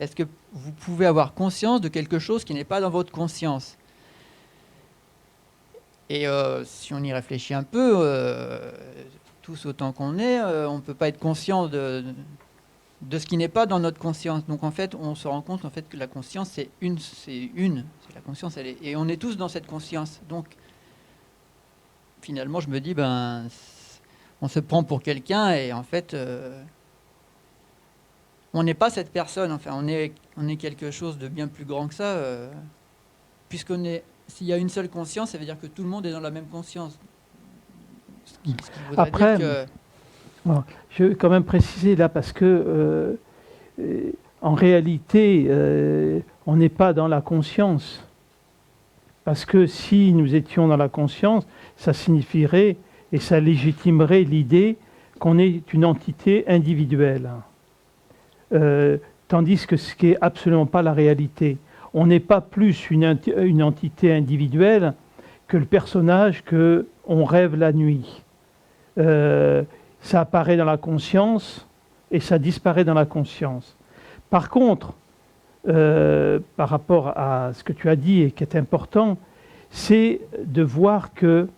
est-ce que vous pouvez avoir conscience de quelque chose qui n'est pas dans votre conscience? Et si on y réfléchit un peu, tous autant qu'on est, on ne peut pas être conscient de ce qui n'est pas dans notre conscience. Donc en fait, on se rend compte en fait que la conscience, c'est la conscience, et on est tous dans cette conscience. Donc finalement, je me dis, on se prend pour quelqu'un, et en fait, on n'est pas cette personne. Enfin, on est quelque chose de bien plus grand que ça, s'il y a une seule conscience, ça veut dire que tout le monde est dans la même conscience. Ce qui voudrait Après, dire que... bon, je vais quand même préciser là, parce que en réalité, on n'est pas dans la conscience. Parce que si nous étions dans la conscience, ça signifierait et ça légitimerait l'idée qu'on est une entité individuelle. Tandis que ce qui n'est absolument pas la réalité. On n'est pas plus une entité individuelle que le personnage qu'on rêve la nuit. Ça apparaît dans la conscience et ça disparaît dans la conscience. Par contre, par rapport à ce que tu as dit et qui est important, c'est de voir que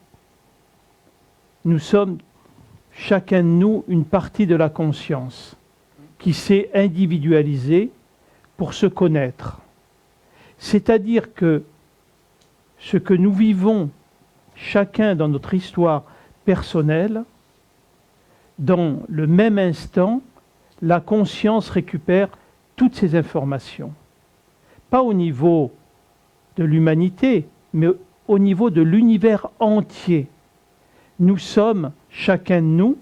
nous sommes, chacun de nous, une partie de la conscience qui s'est individualisée pour se connaître. C'est-à-dire que ce que nous vivons chacun dans notre histoire personnelle, dans le même instant, la conscience récupère toutes ces informations. Pas au niveau de l'humanité, mais au niveau de l'univers entier. Nous sommes, chacun de nous,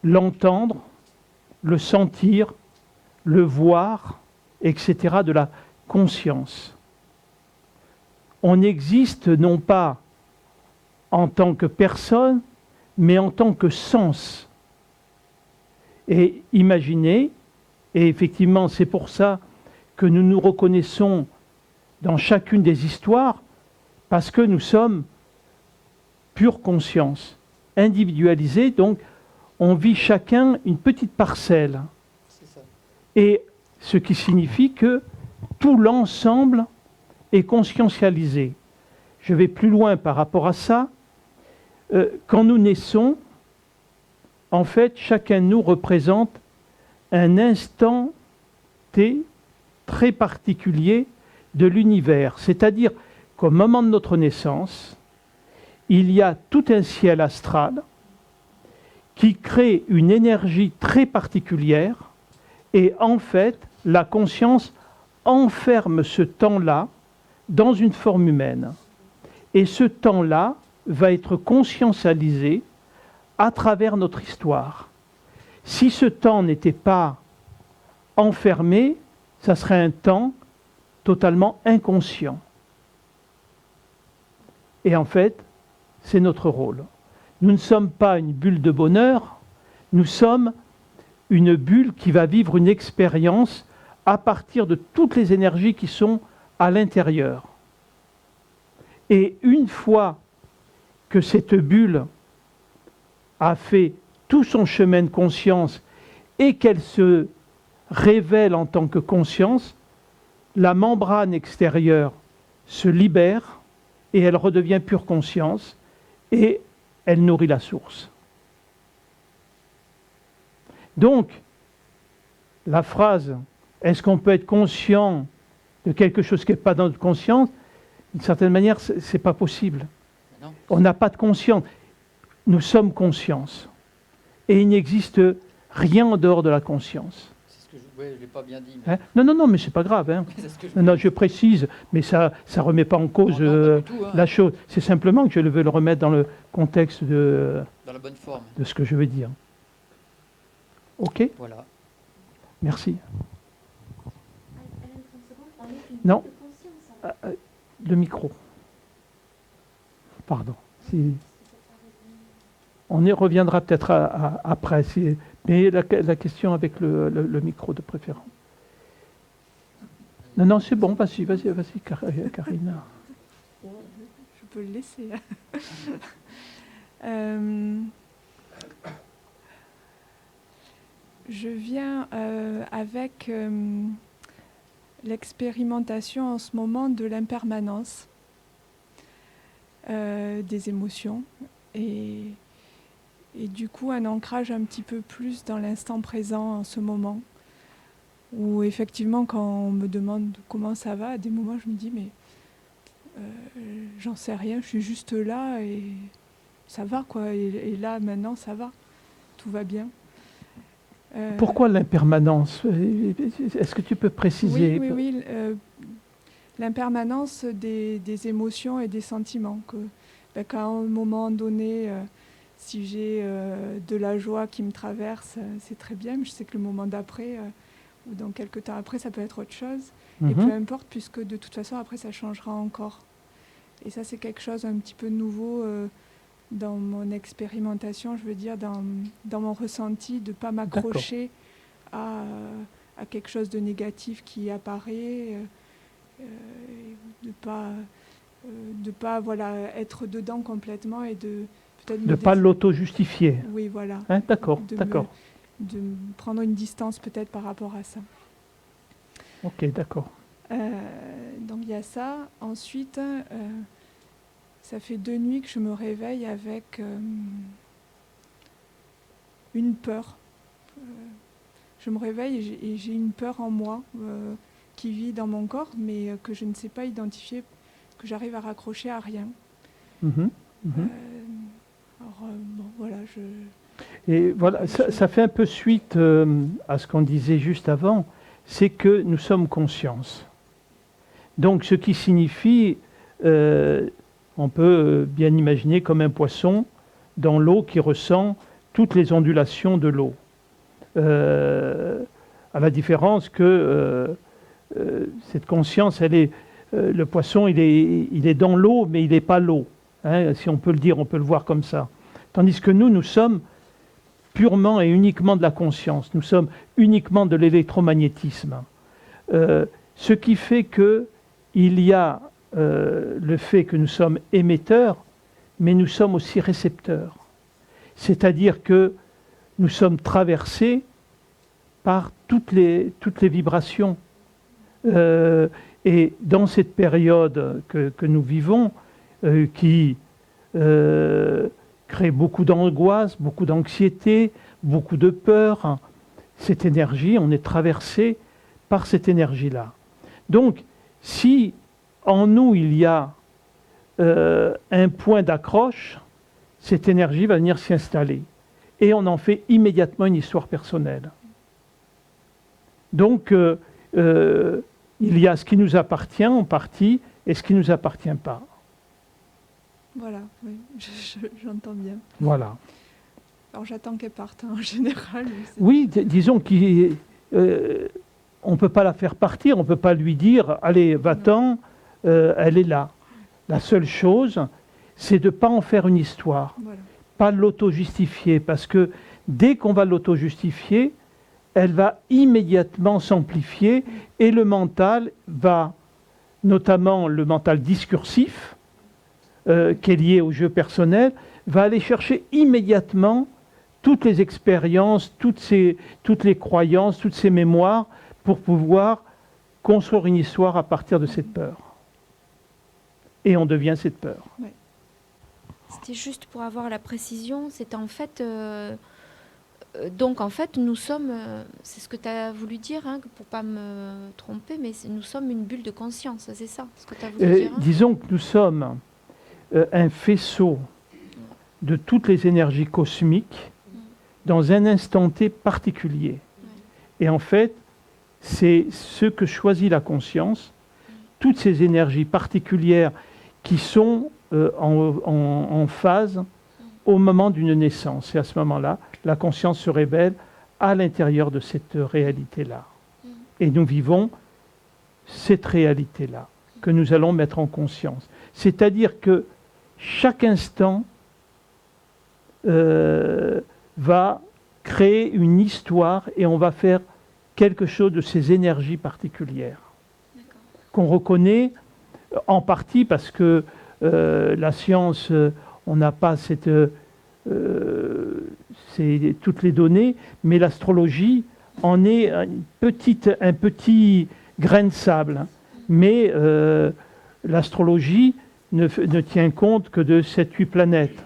l'entendre, le sentir, le voir, etc., de la conscience. On existe non pas en tant que personne, mais en tant que sens. Et imaginez, et effectivement c'est pour ça que nous nous reconnaissons dans chacune des histoires, parce que nous sommes pure conscience, individualisée, donc on vit chacun une petite parcelle. C'est ça. Et ce qui signifie que tout l'ensemble est conscientialisé. Je vais plus loin par rapport à ça. Quand nous naissons, en fait, chacun de nous représente un instant T très particulier de l'univers. C'est-à-dire qu'au moment de notre naissance, il y a tout un ciel astral qui crée une énergie très particulière et en fait, la conscience enferme ce temps-là dans une forme humaine. Et ce temps-là va être conscientialisé à travers notre histoire. Si ce temps n'était pas enfermé, ça serait un temps totalement inconscient. Et en fait, c'est notre rôle. Nous ne sommes pas une bulle de bonheur, nous sommes une bulle qui va vivre une expérience à partir de toutes les énergies qui sont à l'intérieur. Et une fois que cette bulle a fait tout son chemin de conscience et qu'elle se révèle en tant que conscience, la membrane extérieure se libère et elle redevient pure conscience et elle nourrit la source. Donc, la phrase « est-ce qu'on peut être conscient de quelque chose qui n'est pas dans notre conscience ?» d'une certaine manière, ce n'est pas possible. Non. On n'a pas de conscience. Nous sommes conscience. Et il n'existe rien en dehors de la conscience. C'est ce que je ne l'ai pas bien dit. Mais... Hein? Non, mais c'est pas grave. Hein. Non, je précise, mais ça ne remet pas en cause tout, hein. la chose. C'est simplement que je veux le remettre dans le contexte dans la bonne forme. De ce que je veux dire. OK? Voilà. Merci. Non. Le micro. Pardon. On y reviendra peut-être après. Mais la question avec le micro de préférence. Non, c'est bon. Vas-y, Karina. Je peux le laisser. Je viens avec l'expérimentation en ce moment de l'impermanence des émotions et du coup un ancrage un petit peu plus dans l'instant présent en ce moment, où effectivement quand on me demande comment ça va, à des moments je me dis mais j'en sais rien, je suis juste là et ça va quoi, et là maintenant ça va, tout va bien. Pourquoi l'impermanence? Est-ce que tu peux préciser? Oui. L'impermanence des émotions et des sentiments. Qu'à un moment donné, si j'ai de la joie qui me traverse, c'est très bien, mais je sais que le moment d'après, ou dans quelques temps après, ça peut être autre chose. Et peu importe, puisque de toute façon, après, ça changera encore. Et ça, c'est quelque chose un petit peu nouveau dans mon expérimentation, je veux dire, dans mon ressenti, de ne pas m'accrocher à quelque chose de négatif qui apparaît, de pas voilà, être dedans complètement et de peut-être... De ne pas l'auto-justifier. Oui, voilà. Hein, d'accord. De prendre une distance peut-être par rapport à ça. Ok, d'accord. Donc il y a ça. Ensuite... ça fait 2 nuits que je me réveille avec une peur. Je me réveille et j'ai une peur en moi qui vit dans mon corps, mais que je ne sais pas identifier, que j'arrive à raccrocher à rien. Voilà, Et voilà, ça fait un peu suite à ce qu'on disait juste avant, c'est que nous sommes conscience. Donc ce qui signifie... on peut bien imaginer comme un poisson dans l'eau qui ressent toutes les ondulations de l'eau. À la différence que cette conscience, le poisson, il est dans l'eau, mais il n'est pas l'eau. Hein, si on peut le dire, on peut le voir comme ça. Tandis que nous sommes purement et uniquement de la conscience. Nous sommes uniquement de l'électromagnétisme. Ce qui fait qu'il y a le fait que nous sommes émetteurs, mais nous sommes aussi récepteurs. C'est-à-dire que nous sommes traversés par toutes les vibrations. Et dans cette période que nous vivons, qui crée beaucoup d'angoisse, beaucoup d'anxiété, beaucoup de peur, cette énergie, on est traversé par cette énergie-là. Donc, si en nous, il y a un point d'accroche, cette énergie va venir s'y installer. Et on en fait immédiatement une histoire personnelle. Donc, il y a ce qui nous appartient en partie et ce qui ne nous appartient pas. Voilà, oui, j'entends bien. Voilà. Alors j'attends qu'elle parte en général. Oui, disons qu'on ne peut pas la faire partir, on ne peut pas lui dire « Allez, va-t'en ». Elle est là. La seule chose, c'est de ne pas en faire une histoire, pas l'auto-justifier, parce que dès qu'on va l'auto-justifier, elle va immédiatement s'amplifier et le mental va, notamment le mental discursif, qui est lié au jeu personnel, va aller chercher immédiatement toutes les expériences, toutes les croyances, toutes ces mémoires pour pouvoir construire une histoire à partir de cette peur. Et on devient cette peur. Ouais. C'était juste pour avoir la précision, c'est en fait... donc en fait, nous sommes... c'est ce que tu as voulu dire, hein, pour ne pas me tromper, mais nous sommes une bulle de conscience, c'est ça ce que tu as voulu dire, hein? Disons que nous sommes un faisceau de toutes les énergies cosmiques dans un instant T particulier. Et en fait, c'est ce que choisit la conscience, toutes ces énergies particulières qui sont en phase au moment d'une naissance. Et à ce moment-là, la conscience se révèle à l'intérieur de cette réalité-là. Et nous vivons cette réalité-là que nous allons mettre en conscience. C'est-à-dire que chaque instant va créer une histoire et on va faire quelque chose de ces énergies particulières qu'on reconnaît en partie parce que la science, on n'a pas toutes les données, mais l'astrologie en est un petit grain de sable. Mais l'astrologie ne tient compte que de 7-8 planètes.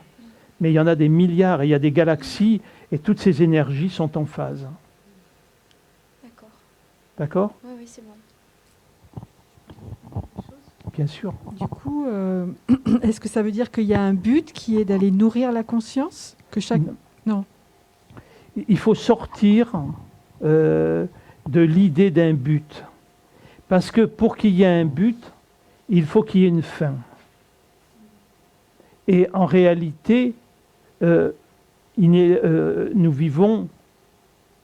Mais il y en a des milliards, et il y a des galaxies, et toutes ces énergies sont en phase. D'accord. D'accord ? Oui, oui, c'est bon. Bien sûr. Du coup, est-ce que ça veut dire qu'il y a un but qui est d'aller nourrir la conscience que chaque... Non. Il faut sortir de l'idée d'un but. Parce que pour qu'il y ait un but, il faut qu'il y ait une fin. Et en réalité, nous vivons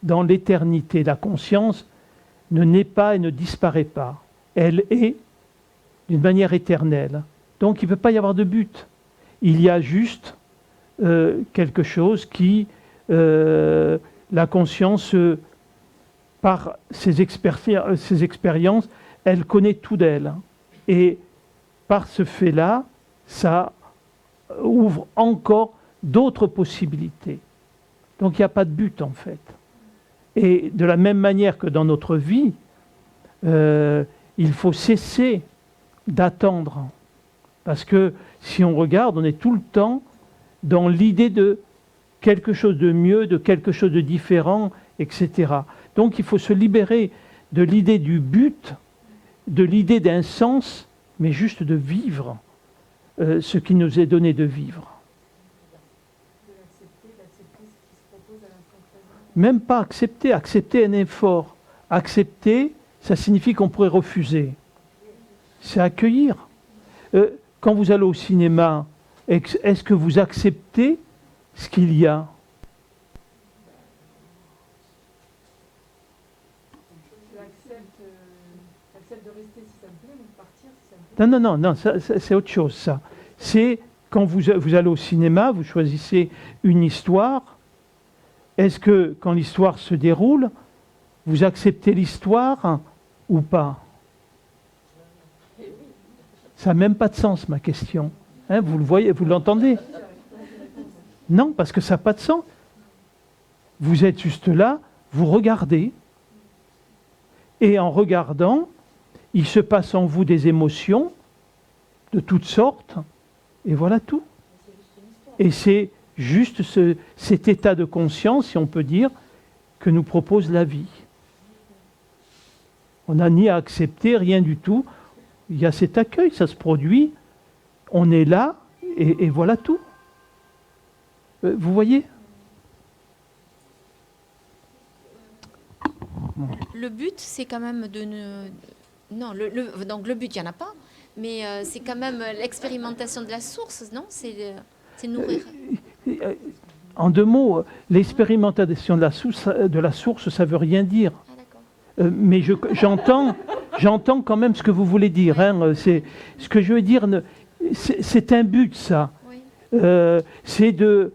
dans l'éternité. La conscience ne naît pas et ne disparaît pas. Elle est d'une manière éternelle. Donc il ne peut pas y avoir de but. Il y a juste quelque chose qui, la conscience, par ses expériences, elle connaît tout d'elle. Et par ce fait-là, ça ouvre encore d'autres possibilités. Donc il n'y a pas de but en fait. Et de la même manière que dans notre vie, il faut cesser d'attendre. Parce que si on regarde, on est tout le temps dans l'idée de quelque chose de mieux, de quelque chose de différent, etc. Donc il faut se libérer de l'idée du but, de l'idée d'un sens, mais juste de vivre ce qui nous est donné de vivre. Même pas accepter, accepter un effort. Accepter, ça signifie qu'on pourrait refuser. C'est accueillir. Quand vous allez au cinéma, est-ce que vous acceptez ce qu'il y a ? Non, c'est autre chose, ça. C'est quand vous allez au cinéma, vous choisissez une histoire. Est-ce que, quand l'histoire se déroule, vous acceptez l'histoire ou pas ? Ça n'a même pas de sens, ma question. Hein, vous le voyez, vous l'entendez ? Non, parce que ça n'a pas de sens. Vous êtes juste là, vous regardez, et en regardant, il se passe en vous des émotions de toutes sortes, et voilà tout. Et c'est juste cet état de conscience, si on peut dire, que nous propose la vie. On n'a ni à accepter, rien du tout. Il y a cet accueil, ça se produit, on est là, et voilà tout. Vous voyez ? Le but, c'est quand même de ne... Non, donc le but, il n'y en a pas, mais c'est quand même l'expérimentation de la source, non ? C'est nourrir. En 2 mots, l'expérimentation de la source, ça ne veut rien dire. Ah, d'accord. Mais j'entends quand même ce que vous voulez dire. Hein. Ce que je veux dire, c'est un but, ça. Oui. C'est de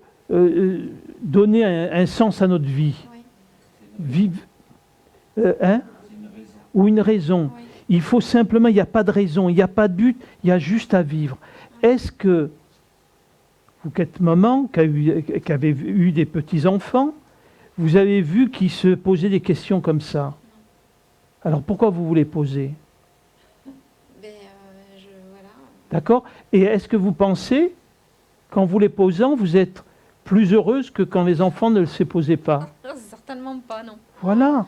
donner un sens à notre vie. Oui. Ou une raison. Oui. Il faut simplement, il n'y a pas de raison, il n'y a pas de but, il y a juste à vivre. Est-ce que, vous qui êtes maman, qui avez eu des petits-enfants, vous avez vu qu'ils se posaient des questions comme ça ? Alors pourquoi vous les posez ? Voilà. D'accord ? Et est-ce que vous pensez, qu'en vous les posant, vous êtes plus heureuse que quand les enfants ne se posaient pas ? Certainement pas, non. Voilà.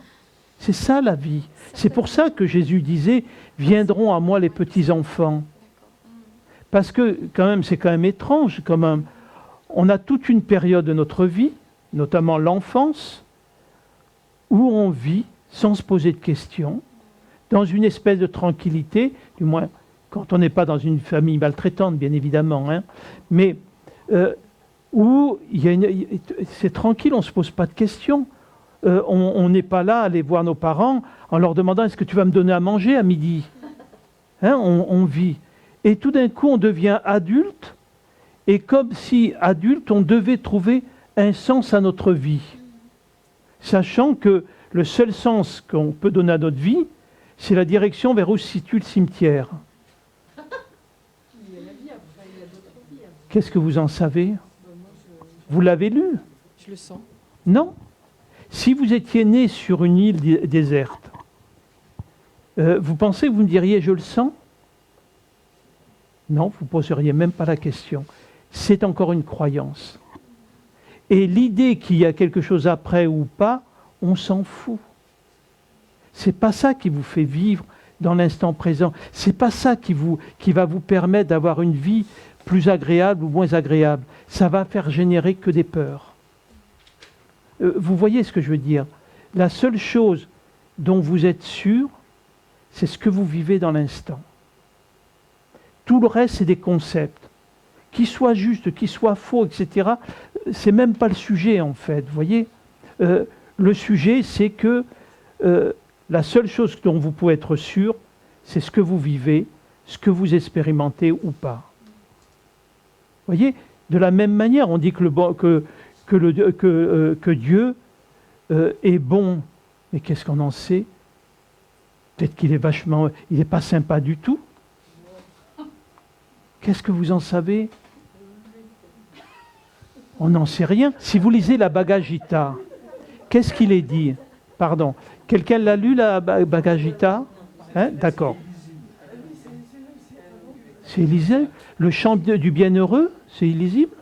C'est ça la vie. C'est pour ça que Jésus disait « Viendront à moi les petits-enfants ». Parce que c'est quand même étrange. On a toute une période de notre vie, notamment l'enfance, où on vit sans se poser de questions, dans une espèce de tranquillité, du moins quand on n'est pas dans une famille maltraitante, bien évidemment, hein, mais où c'est tranquille, on ne se pose pas de questions. On n'est pas là à aller voir nos parents en leur demandant « Est-ce que tu vas me donner à manger à midi ?» Hein, on vit. Et tout d'un coup, on devient adulte, et comme si adulte, on devait trouver un sens à notre vie. Sachant que le seul sens qu'on peut donner à notre vie, c'est la direction vers où se situe le cimetière. Qu'est-ce que vous en savez ? Vous l'avez lu ? Je le sens. Non. Si vous étiez né sur une île déserte, Vous pensez que vous me diriez « je le sens » ? Non, vous ne poseriez même pas la question. C'est encore une croyance. Et l'idée qu'il y a quelque chose après ou pas, on s'en fout. C'est pas ça qui vous fait vivre dans l'instant présent. C'est pas ça qui va vous permettre d'avoir une vie plus agréable ou moins agréable. Ça va faire générer que des peurs. Vous voyez ce que je veux dire ? La seule chose dont vous êtes sûr, c'est ce que vous vivez dans l'instant. Tout le reste, c'est des concepts. Qu'ils soient justes, qu'ils soient faux, etc., c'est même pas le sujet, en fait. Vous voyez ? Le sujet, c'est que la seule chose dont vous pouvez être sûr, c'est ce que vous vivez, ce que vous expérimentez ou pas. Vous voyez ? De la même manière, on dit que Dieu est bon. Mais qu'est-ce qu'on en sait ? Peut-être qu'il est il n'est pas sympa du tout. Qu'est-ce que vous en savez ? On n'en sait rien. Si vous lisez la Bhagavad Gita, qu'est-ce qu'il est dit ? Pardon. Quelqu'un l'a lu, la Bhagavad Gita ? Hein ? D'accord. C'est illisible. Le chant du bienheureux, c'est illisible ?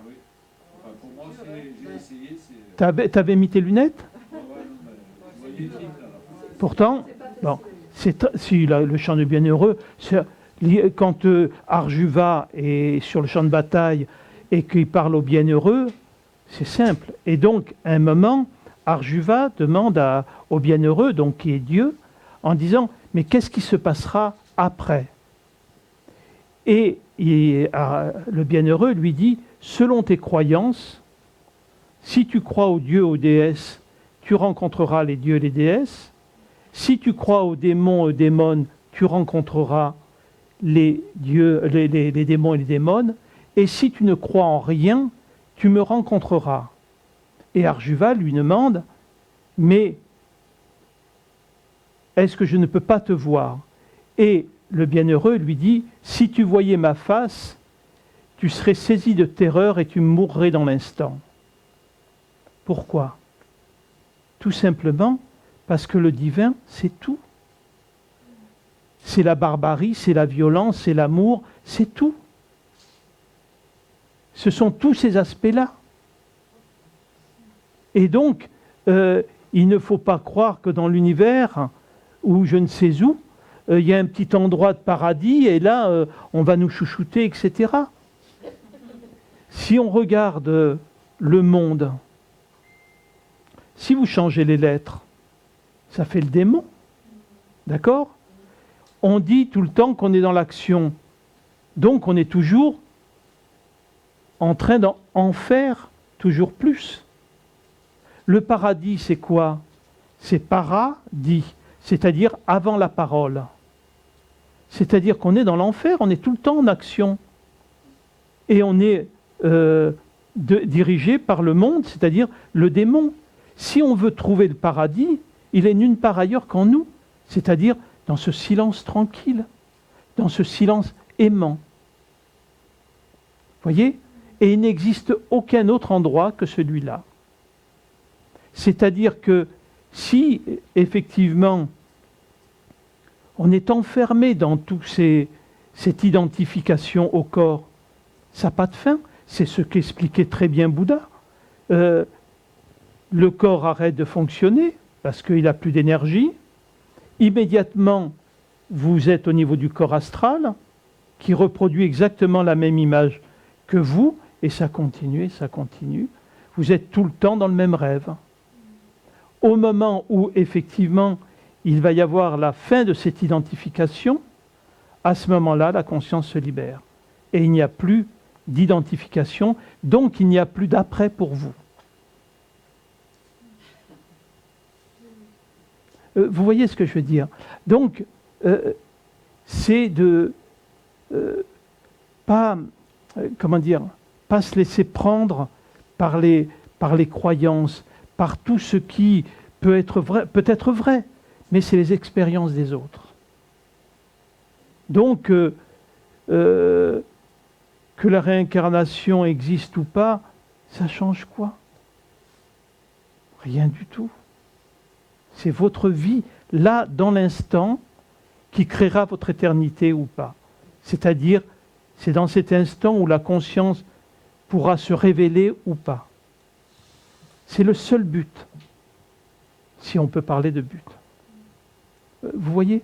T'avais mis tes lunettes ? Pourtant, bon, le chant du bienheureux, quand Arjuva est sur le champ de bataille et qu'il parle au bienheureux, c'est simple. Et donc, à un moment, Arjuva demande au bienheureux, donc qui est Dieu, en disant « Mais qu'est-ce qui se passera après ?» Et le bienheureux lui dit « Selon tes croyances, si tu crois aux dieux, aux déesses, tu rencontreras les dieux et les déesses. Si tu crois aux démons, aux démones, tu rencontreras les dieux, les démons et les démones. Et si tu ne crois en rien, tu me rencontreras. » Et Arjuva lui demande « Mais est-ce que je ne peux pas te voir ?» Et le bienheureux lui dit « Si tu voyais ma face, tu serais saisi de terreur et tu mourrais dans l'instant. » Pourquoi ? Tout simplement parce que le divin, c'est tout. C'est la barbarie, c'est la violence, c'est l'amour, c'est tout. Ce sont tous ces aspects-là. Et donc, il ne faut pas croire que dans l'univers, ou je ne sais où, il y a un petit endroit de paradis, et là, on va nous chouchouter, etc. Si on regarde le monde, si vous changez les lettres, ça fait le démon. D'accord ? On dit tout le temps qu'on est dans l'action. Donc on est toujours en train d'en faire toujours plus. Le paradis, c'est quoi ? C'est paradis, c'est-à-dire avant la parole. C'est-à-dire qu'on est dans l'enfer, on est tout le temps en action. Et on est dirigé par le monde, c'est-à-dire le démon. Si on veut trouver le paradis, il est nulle part ailleurs qu'en nous, c'est-à-dire dans ce silence tranquille, dans ce silence aimant. Voyez ? Et il n'existe aucun autre endroit que celui-là. C'est-à-dire que si, effectivement, on est enfermé dans cette identification au corps, ça n'a pas de fin. C'est ce qu'expliquait très bien Bouddha. Le corps arrête de fonctionner parce qu'il n'a plus d'énergie. Immédiatement, vous êtes au niveau du corps astral qui reproduit exactement la même image que vous, et ça continue, et ça continue. Vous êtes tout le temps dans le même rêve. Au moment où, effectivement, il va y avoir la fin de cette identification, à ce moment-là, la conscience se libère. Et il n'y a plus d'identification, donc il n'y a plus d'après pour vous. Vous voyez ce que je veux dire ? Donc, c'est de pas se laisser prendre par les croyances, par tout ce qui peut être vrai, mais c'est les expériences des autres. Donc, que la réincarnation existe ou pas, ça change quoi ? Rien du tout. C'est votre vie, là, dans l'instant, qui créera votre éternité ou pas. C'est-à-dire, c'est dans cet instant où la conscience pourra se révéler ou pas. C'est le seul but, si on peut parler de but. Vous voyez ?